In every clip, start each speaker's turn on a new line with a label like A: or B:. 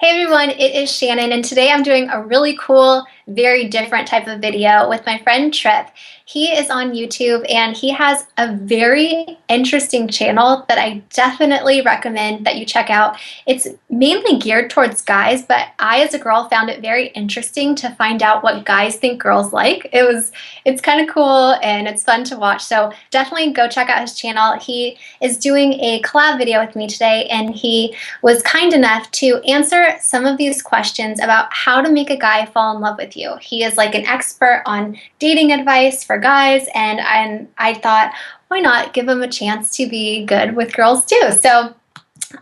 A: Hey everyone, it is Shannon, and today I'm doing a really cool, very different type of video with my friend Tripp. He is on YouTube and he has a very interesting channel that I definitely recommend that you check out. It's mainly geared towards guys, but I, as a girl, found it very interesting to find out what guys think girls like. It's kind of cool and it's fun to watch. So definitely go check out his channel. He is doing a collab video with me today, and he was kind enough to answer some of these questions about how to make a guy fall in love with you. He is like an expert on dating advice for guys, and I thought, why not give him a chance to be good with girls too? So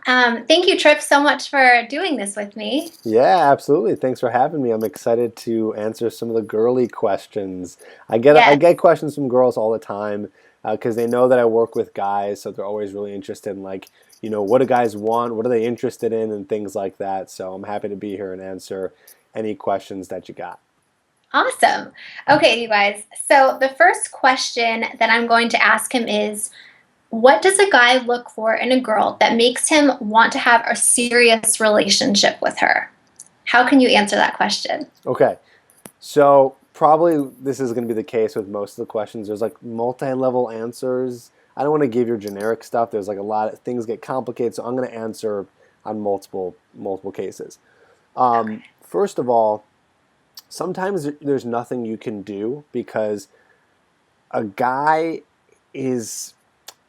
A: thank you, Tripp, so much for doing this with me.
B: Yeah, absolutely. Thanks for having me. I'm excited to answer some of the girly questions. I
A: Yes.
B: get questions from girls all the time because they know that I work with guys, so they're always really interested in what do guys want, what are they interested in, and things like that. So I'm happy to be here and answer any questions that you got.
A: Awesome. Okay, you guys. So the first question that I'm going to ask him is, what does a guy look for in a girl that makes him want to have a serious relationship with her? How can you answer that question?
B: Okay, so probably this is going to be the case with most of the questions. There's like multi-level answers. I don't want to give your generic stuff. There's like a lot of things get complicated, so I'm going to answer on multiple cases. First of all, sometimes there's nothing you can do because a guy is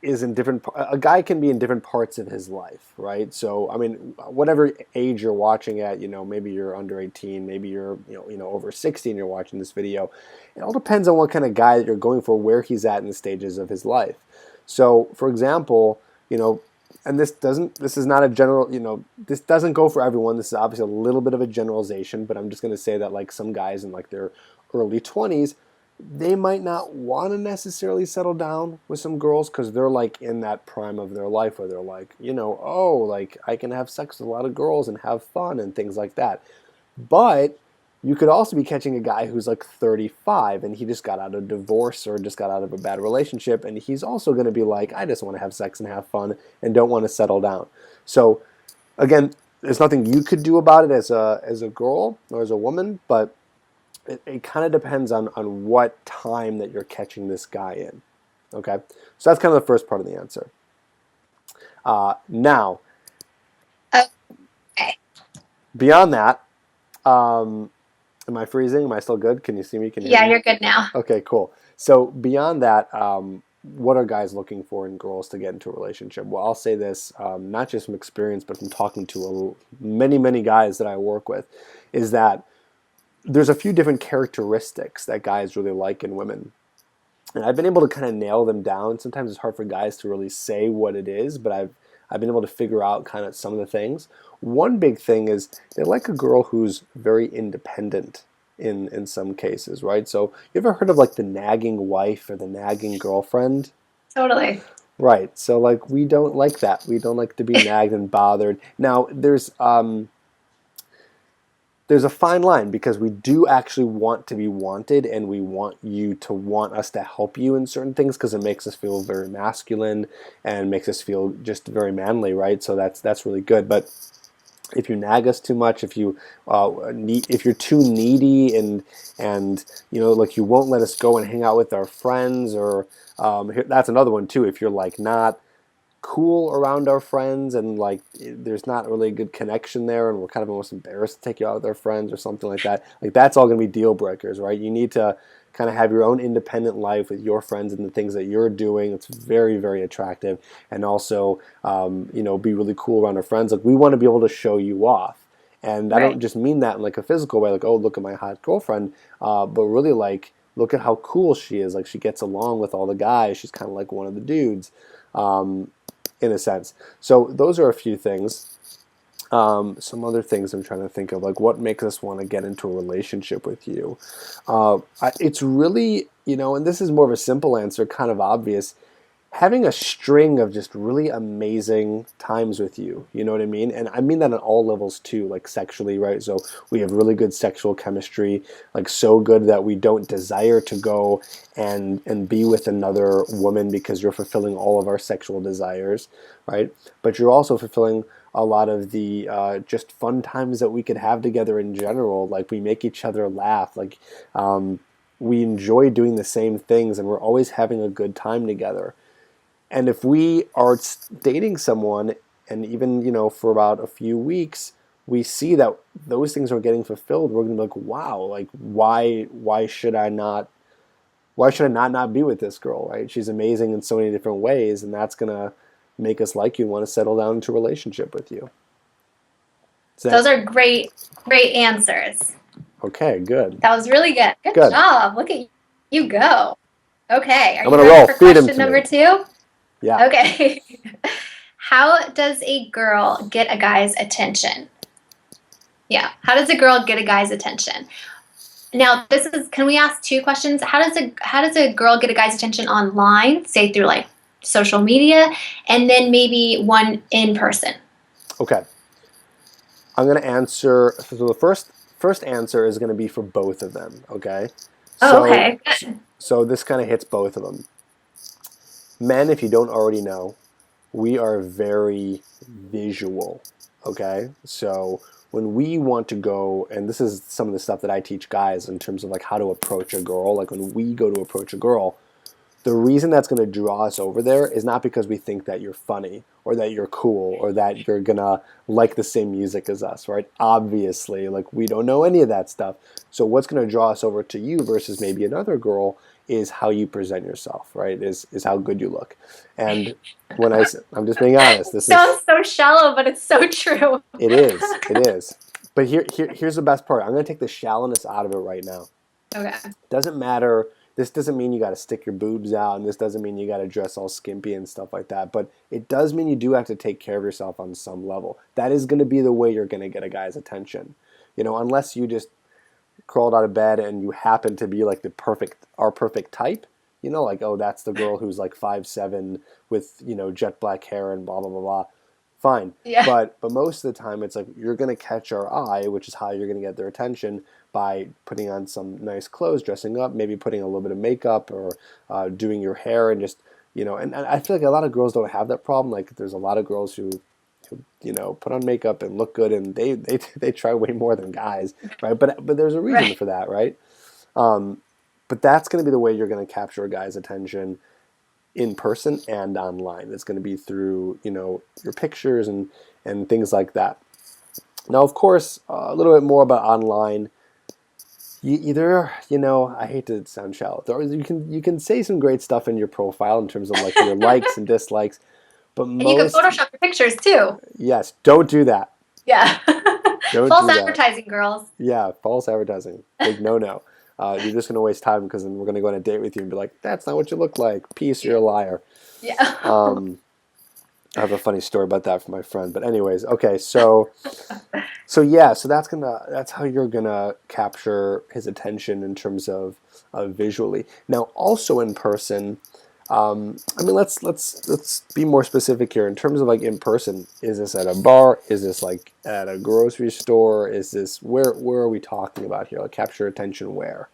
B: in different. A guy can be in different parts of his life, right? So I mean, whatever age you're watching at, maybe you're under 18, maybe you're over 60 and you're watching this video. It all depends on what kind of guy that you're going for, where he's at in the stages of his life. So, for example, and this is not a general, this doesn't go for everyone. This is obviously a little bit of a generalization, but I'm just going to say that like some guys in like their early 20s, they might not want to necessarily settle down with some girls because they're like in that prime of their life where they're like, oh, like I can have sex with a lot of girls and have fun and things like that. But you could also be catching a guy who's like 35 and he just got out of a divorce or just got out of a bad relationship, and he's also going to be like, I just want to have sex and have fun and don't want to settle down. So again, there's nothing you could do about it as a girl or as a woman, but it kind of depends on what time that you're catching this guy in. Okay, so that's kind of the first part of the answer. Now,
A: Okay.
B: beyond that, am I freezing? Am I still good? Can you see me? Can you hear
A: Yeah,
B: me?
A: you're good now.
B: Okay, cool. So beyond that, what are guys looking for in girls to get into a relationship? Well, I'll say this, not just from experience, but from talking to many guys that I work with, is that there's a few different characteristics that guys really like in women. And I've been able to kind of nail them down. Sometimes it's hard for guys to really say what it is, but I've been able to figure out kind of some of the things. One big thing is they like a girl who's very independent in some cases, right? So you ever heard of like the nagging wife or the nagging girlfriend?
A: Totally.
B: Right. So like we don't like that. We don't like to be nagged and bothered. Now there's a fine line because we do actually want to be wanted, and we want you to want us to help you in certain things because it makes us feel very masculine and makes us feel just very manly, right? So that's really good. But if you nag us too much, if if you're too needy and like you won't let us go and hang out with our friends, or that's another one too. If you're like not cool around our friends and like there's not really a good connection there and we're kind of almost embarrassed to take you out with our friends or something like that, like that's all going to be deal breakers, right? You need to kind of have your own independent life with your friends and the things that you're doing. It's very attractive. And also be really cool around our friends. Like we want to be able to show you off, and I don't
A: Right.
B: just mean that in like a physical way, like, oh, look at my hot girlfriend, but really like look at how cool she is. Like she gets along with all the guys. She's kind of like one of the dudes. In a sense. So those are a few things. Some other things I'm trying to think of, like what makes us want to get into a relationship with you. It's really, and this is more of a simple answer, kind of obvious, having a string of just really amazing times with you. You know what I mean? And I mean that on all levels too, like sexually, right? So we have really good sexual chemistry, like so good that we don't desire to go and be with another woman because you're fulfilling all of our sexual desires, right? But you're also fulfilling a lot of the just fun times that we could have together in general. Like we make each other laugh. Like we enjoy doing the same things, and we're always having a good time together. And if we are dating someone, and even for about a few weeks, we see that those things are getting fulfilled, we're gonna be like, wow, like why should I not be with this girl, right? She's amazing in so many different ways, and that's gonna make us like you and want to settle down into a relationship with you.
A: Those are great answers.
B: Okay, good.
A: That was really good. Good job. Look at you go. Okay, are you ready for question number 2?
B: Yeah.
A: Okay. How does a girl get a guy's attention? Yeah. How does a girl get a guy's attention? Now, can we ask 2 questions? How does a girl get a guy's attention online, say through like social media, and then maybe one in person?
B: Okay. I'm going to answer, so the first answer is going to be for both of them, okay?
A: Okay.
B: So this kind of hits both of them. Men, if you don't already know, we are very visual, okay? So when we want to go, and this is some of the stuff that I teach guys in terms of like how to approach a girl, like when we go to approach a girl, the reason that's going to draw us over there is not because we think that you're funny or that you're cool or that you're going to like the same music as us, right? Obviously, like we don't know any of that stuff. So what's going to draw us over to you versus maybe another girl is how you present yourself, right? Is how good you look. And when I'm just being honest. This
A: sounds so shallow, but it's so true.
B: It is. But here's the best part. I'm going to take the shallowness out of it right now.
A: Okay.
B: Doesn't matter. This doesn't mean you got to stick your boobs out, and this doesn't mean you got to dress all skimpy and stuff like that. But it does mean you do have to take care of yourself on some level. That is going to be the way you're going to get a guy's attention. Unless you just crawled out of bed and you happen to be like our perfect type. Like, oh, that's the girl who's like 5'7" with jet black hair and blah blah blah blah. Fine.
A: Yeah.
B: But most of the time it's like you're going to catch our eye, which is how you're going to get their attention by putting on some nice clothes, dressing up, maybe putting a little bit of makeup or doing your hair and just, and I feel like a lot of girls don't have that problem. Like there's a lot of girls who put on makeup and look good, and they try way more than guys, right? But there's a reason for that, right? But that's going to be the way you're going to capture a guy's attention in person and online. It's going to be through, your pictures and things like that. Now, of course, a little bit more about online. I hate to sound shallow. You can say some great stuff in your profile in terms of like your likes and dislikes, but
A: and you can Photoshop your pictures too.
B: Yes, don't do that.
A: Yeah. False advertising, girls.
B: Yeah, false advertising. Big no. You're just going to waste time because then we're going to go on a date with you and be like, that's not what you look like. Peace, you're a liar.
A: Yeah.
B: I have a funny story about that from my friend. But anyways, okay, so that's how you're gonna capture his attention in terms of visually. Now, also in person, let's be more specific here in terms of like in person. Is this at a bar? Is this like at a grocery store? Is this where are we talking about here? Like capture attention where?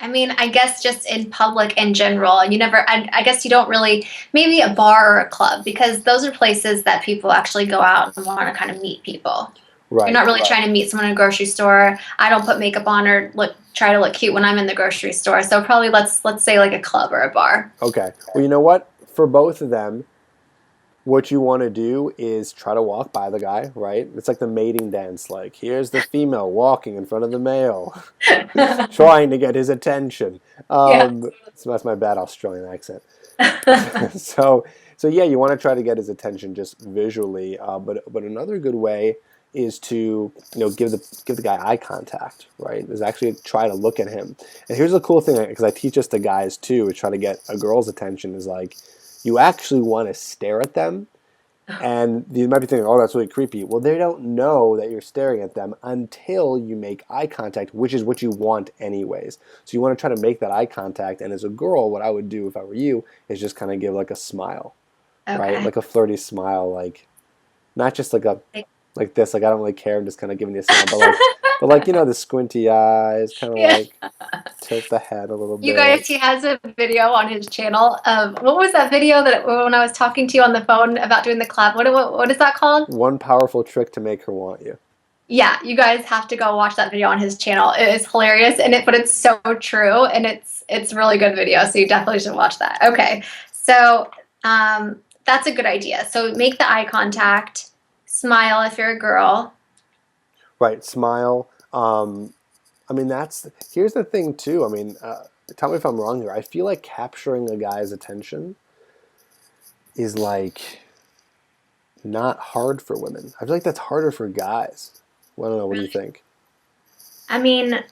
A: I mean, I guess just in public in general. I guess you don't really, maybe a bar or a club, because those are places that people actually go out and want to kind of meet people. Right. You're not really trying to meet someone in a grocery store. I don't put makeup on or try to look cute when I'm in the grocery store. So probably let's say like a club or a bar.
B: Okay. Well, you know what? For both of them, what you want to do is try to walk by the guy, right? It's like the mating dance. Like, here's the female walking in front of the male, trying to get his attention. So that's my bad Australian accent. So yeah, you want to try to get his attention just visually. But another good way is to give the guy eye contact, right? Is actually try to look at him. And here's the cool thing, because I teach this to guys too, is try to get a girl's attention. Is like, you actually want to stare at them, and you might be thinking, oh, that's really creepy. Well, they don't know that you're staring at them until you make eye contact, which is what you want anyways. So you want to try to make that eye contact, and as a girl, what I would do if I were you is just kind of give like a smile, right? Like a flirty smile, like not just like this, like I don't really care, I'm just kind of giving you a smile, but like the squinty eyes, kind of like tilt the head a little
A: You
B: bit.
A: guys, he has a video on his channel of what was that video that when I was talking to you on the phone about doing the clap? What is that called?
B: One powerful trick to make her want you.
A: Yeah, you guys have to go watch that video on his channel. It is hilarious, but it's so true, and it's really good video. So you definitely should watch that. Okay, so that's a good idea. So make the eye contact, smile if you're a girl.
B: Right, smile. I mean, here's the thing too. I mean, tell me if I'm wrong here. I feel like capturing a guy's attention is like not hard for women. I feel like that's harder for guys. Well, I don't know. What do you think?
A: I mean,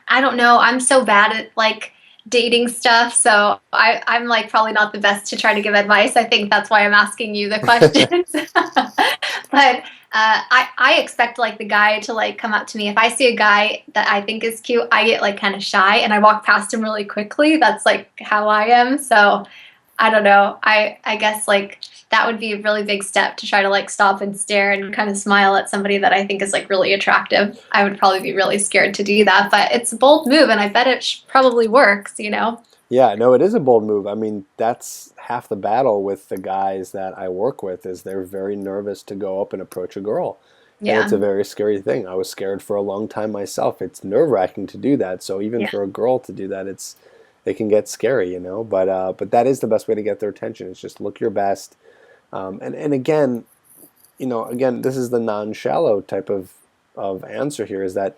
A: I don't know. I'm so bad at like dating stuff, so I'm like probably not the best to try to give advice. I think that's why I'm asking you the questions. But I expect like the guy to like come up to me. If I see a guy that I think is cute, I get like kind of shy and I walk past him really quickly. That's like how I am. So I don't know. I guess like that would be a really big step to try to like stop and stare and kind of smile at somebody that I think is like really attractive. I would probably be really scared to do that, but it's a bold move and I bet it probably works, you know?
B: Yeah, no, it is a bold move. I mean, that's half the battle with the guys that I work with is they're very nervous to go up and approach a girl. And it's
A: Yeah.
B: a very scary thing. I was scared for a long time myself. It's nerve-wracking to do that. So even
A: Yeah.
B: for a girl to do that, it can get scary, you know. But that is the best way to get their attention. Is just look your best. And again, you know, again, this is the non-shallow type of answer here. Is that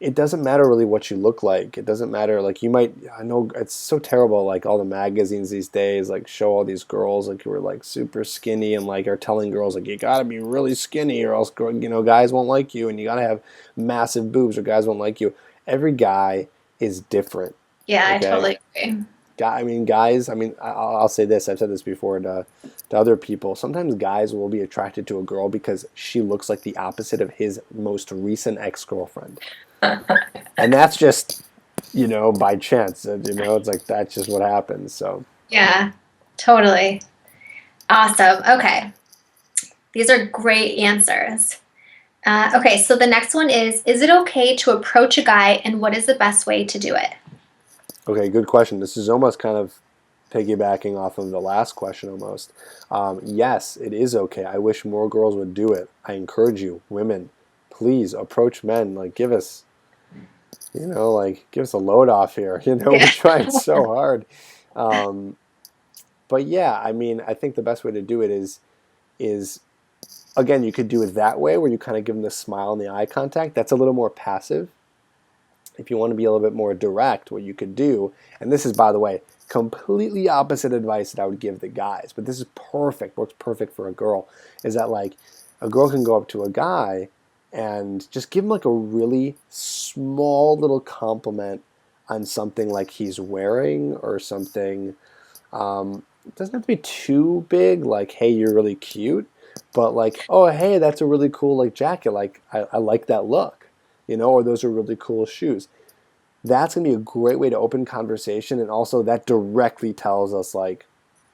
B: it doesn't matter really what you look like. It doesn't matter, like you might, I know it's so terrible, like all the magazines these days, like show all these girls like who are like super skinny and like are telling girls like you gotta be really skinny or else, you know, guys won't like you, and you gotta have massive boobs or guys won't like you. Every guy is different.
A: Yeah, I
B: Okay.
A: totally agree.
B: Guys, I mean, I'll say this, I've said this before to other people. Sometimes guys will be attracted to a girl because she looks like the opposite of his most recent ex-girlfriend. And that's just, you know, by chance. You know, it's like that's just what happens. So
A: Yeah, totally. Awesome. Okay. These are great answers. Okay, so the next one is it okay to approach a guy and what is the best way to do it?
B: okay, good question. This is almost kind of piggybacking off of the last question almost. Yes, it is okay. I wish more girls would do it. I encourage you, women, please approach men. Like give us, you know, like give us a load off here. You know, we're
A: Yeah.
B: trying so hard. Um, but yeah, I mean, I think the best way to do it is again, you could do it that way where you kind of give them the smile and the eye contact. That's a little more passive. If you want to be a little bit more direct, what you could do, and this is, by the way, completely opposite advice that I would give the guys, but this is perfect, works perfect for a girl, is that like a girl can go up to a guy and just give him like a really small little compliment on something like he's wearing or something. It doesn't have to be too big, like, hey, you're really cute, but like, oh, hey, that's a really cool like jacket, like I like that look, you know, or those are really cool shoes. That's going to be a great way to open conversation, and also that directly tells us like,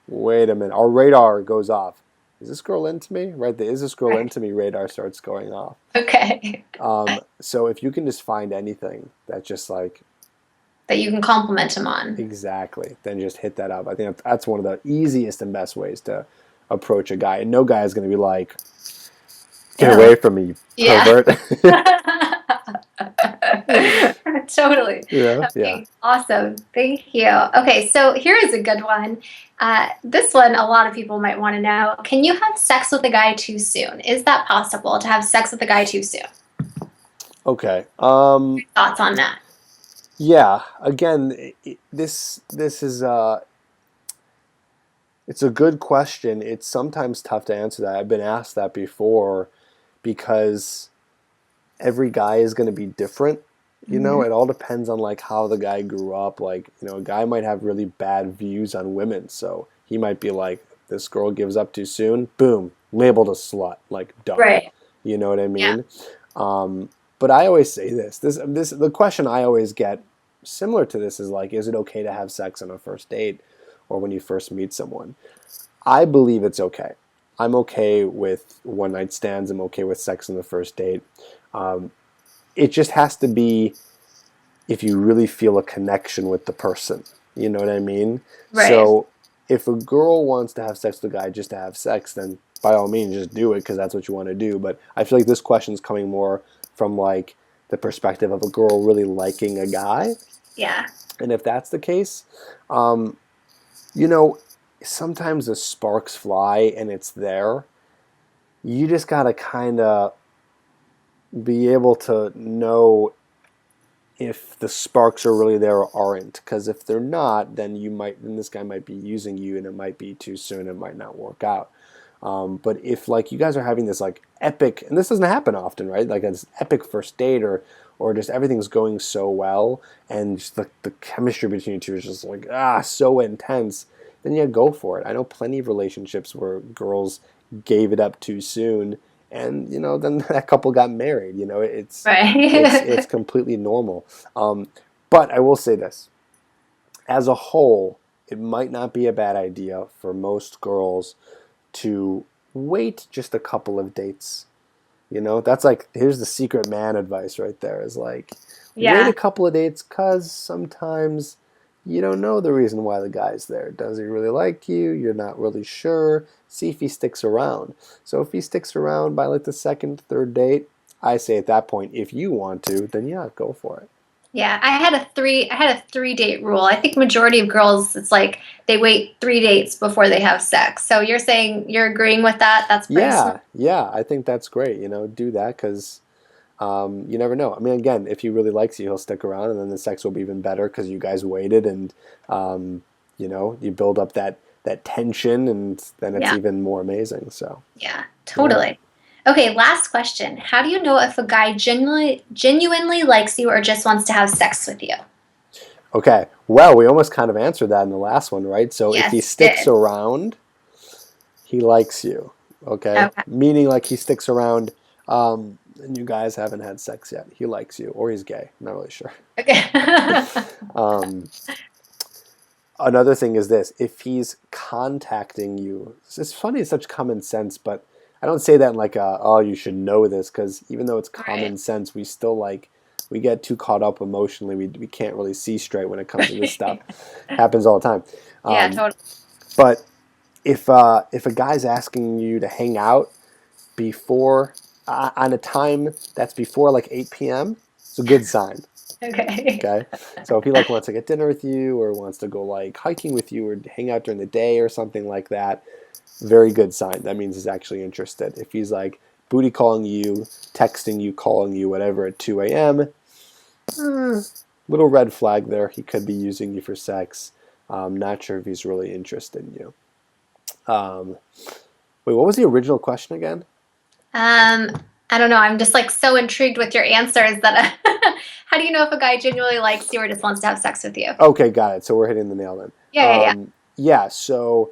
B: wait a minute, our radar goes off. Is this girl into me? Right, the is this girl
A: Right.
B: into me radar starts going off.
A: Okay.
B: So if you can just find anything that just like
A: That you can compliment him on.
B: exactly, then just hit that up. I think that's one of the easiest and best ways to approach a guy, and no guy is going to be like, get
A: Yeah.
B: away from me, you
A: Yeah.
B: pervert.
A: Totally.
B: Yeah, yeah.
A: Okay, awesome. Thank you. Okay, so here is a good one. This one a lot of people might want to know. Can you have sex with a guy too soon? Is that possible to have sex with a guy too soon?
B: Okay.
A: Thoughts on that?
B: Yeah. Again, this is it's a good question. It's sometimes tough to answer that. I've been asked that before because every guy is going to be different. You know,
A: Mhm.
B: it all depends on like how the guy grew up. Like, you know, a guy might have really bad views on women, so he might be like, this girl gives up too soon, boom, labeled a slut, like done.
A: Right.
B: You know what I
A: Yeah.
B: mean? But I always say this the question I always get similar to this is like, is it okay to have sex on a first date or when you first meet someone? I believe it's okay. I'm okay with one night stands. I'm okay with sex on the first date. It just has to be, if you really feel a connection with the person. You know what I mean?
A: Right.
B: So if a girl wants to have sex with a guy just to have sex, then by all means just do it because that's what you want to do. But I feel like this question is coming more from like the perspective of a girl really liking a guy.
A: Yeah.
B: And if that's the case, um, you know, sometimes the sparks fly and it's there. You just gotta kind of be able to know if the sparks are really there or aren't. Because if they're not, then then this guy might be using you, and it might be too soon. It might not work out. But if like you guys are having this like epic, and this doesn't happen often, right? Like this epic first date, or just everything's going so well, and just the chemistry between you two is just like so intense, then yeah, go for it. I know plenty of relationships where girls gave it up too soon, and then that couple got married. It's
A: Right.
B: completely normal. But I will say this: as a whole, it might not be a bad idea for most girls to wait just a couple of dates. That's like, here's the secret man advice right there, is like, wait a
A: Yeah.
B: couple of dates, because sometimes you don't know the reason why the guy's there. Does he really like you? You're not really sure. See if he sticks around. So if he sticks around by like the second, third date, I say at that point, if you want to, then yeah, go for it.
A: Yeah, I had a 3 date rule. I think majority of girls, it's like they wait 3 dates before they have sex. So you're saying you're agreeing with that? That's pretty smart.
B: Yeah, I think that's great. Do that because you never know. I mean, again, if he really likes you, he'll stick around, and then the sex will be even better because you guys waited, and um, you build up that tension, and then it's
A: Yeah.
B: even more amazing. So
A: Yeah,
B: yeah.
A: totally. Okay, last question. How do you know if a guy genuinely likes you or just wants to have sex with you?
B: Okay. Well, we almost kind of answered that in the last one, right? So if he
A: Yes,
B: sticks
A: did.
B: around, he likes you. Okay,
A: Okay.
B: meaning like he sticks around, and you guys haven't had sex yet. He likes you, or he's gay. I'm not really sure.
A: Okay.
B: Um, Another thing is this: if he's contacting you, it's funny, it's such common sense, but I don't say that in like oh, you should know this, because even though it's
A: Right.
B: common sense, we still we get too caught up emotionally. We can't really see straight when it comes to this stuff. Happens all the time.
A: Yeah,
B: Um,
A: totally.
B: but if a guy's asking you to hang out before on a time that's before like 8 p.m., it's a good sign.
A: Okay.
B: Okay, so if he like wants to get dinner with you, or wants to go like hiking with you, or hang out during the day or something like that, very good sign. That means he's actually interested. If he's like booty calling you, texting you, calling you, whatever at 2 a.m., little red flag there. He could be using you for sex. Not sure if he's really interested in you. Um, Wait, what was the original question again?
A: Um, I don't know. I'm just like so intrigued with your answers that how do you know if a guy genuinely likes you or just wants to have sex with you?
B: Okay, got it. So we're hitting the nail then.
A: Yeah, yeah,
B: Yeah, so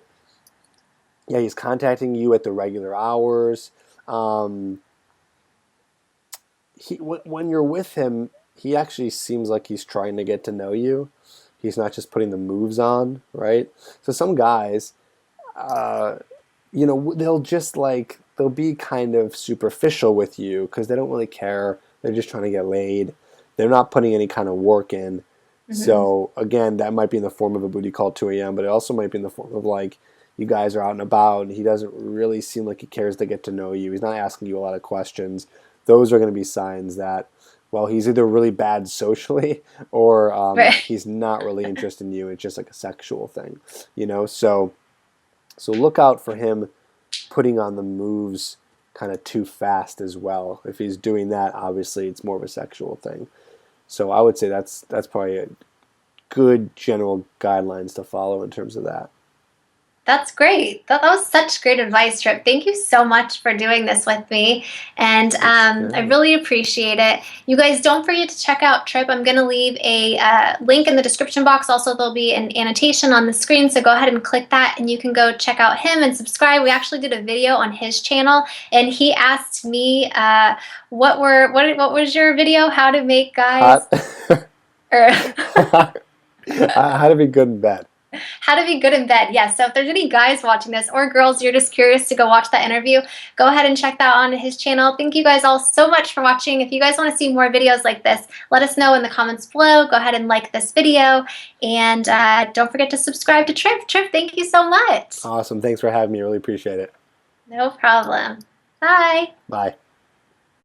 B: yeah, he's contacting you at the regular hours. Um, when you're with him, he actually seems like he's trying to get to know you. He's not just putting the moves on, right? So some guys, uh, they'll be kind of superficial with you because they don't really care. They're just trying to get laid. They're not putting any kind of work in.
A: yeah. Hmm.
B: So again, that might be in the form of a booty call at 2 a.m., but it also might be in the form of like you guys are out and about, and he doesn't really seem like he cares to get to know you. He's not asking you a lot of questions. Those are going to be signs that, well, he's either really bad socially, or
A: Right.
B: he's not really interested in you. It's just like a sexual thing, So look out for him putting on the moves kind of too fast as well. If he's doing that, obviously it's more of a sexual thing. So I would say that's probably a good general guidelines to follow in terms of that.
A: That's great. That was such great advice, Tripp. Thank you so much for doing this with me. And
B: That's
A: I
B: good.
A: really appreciate it. You guys don't forget to check out Tripp. I'm going to leave a link in the description box. Also, there'll be an annotation on the screen. So go ahead and click that and you can go check out him and subscribe. We actually did a video on his channel and he asked me what was your video? How to make guys
B: Hot.
A: or
B: How to be good in bed.
A: How to be good in bed. Yes. So if there's any guys watching this or girls, you're just curious to go watch that interview, go ahead and check that on his channel. Thank you guys all so much for watching. If you guys want to see more videos like this, let us know in the comments below. Go ahead and like this video. And don't forget to subscribe to Tripp. Tripp, thank you so much.
B: Awesome. Thanks for having me. I really appreciate it.
A: No problem. Bye.
B: Bye.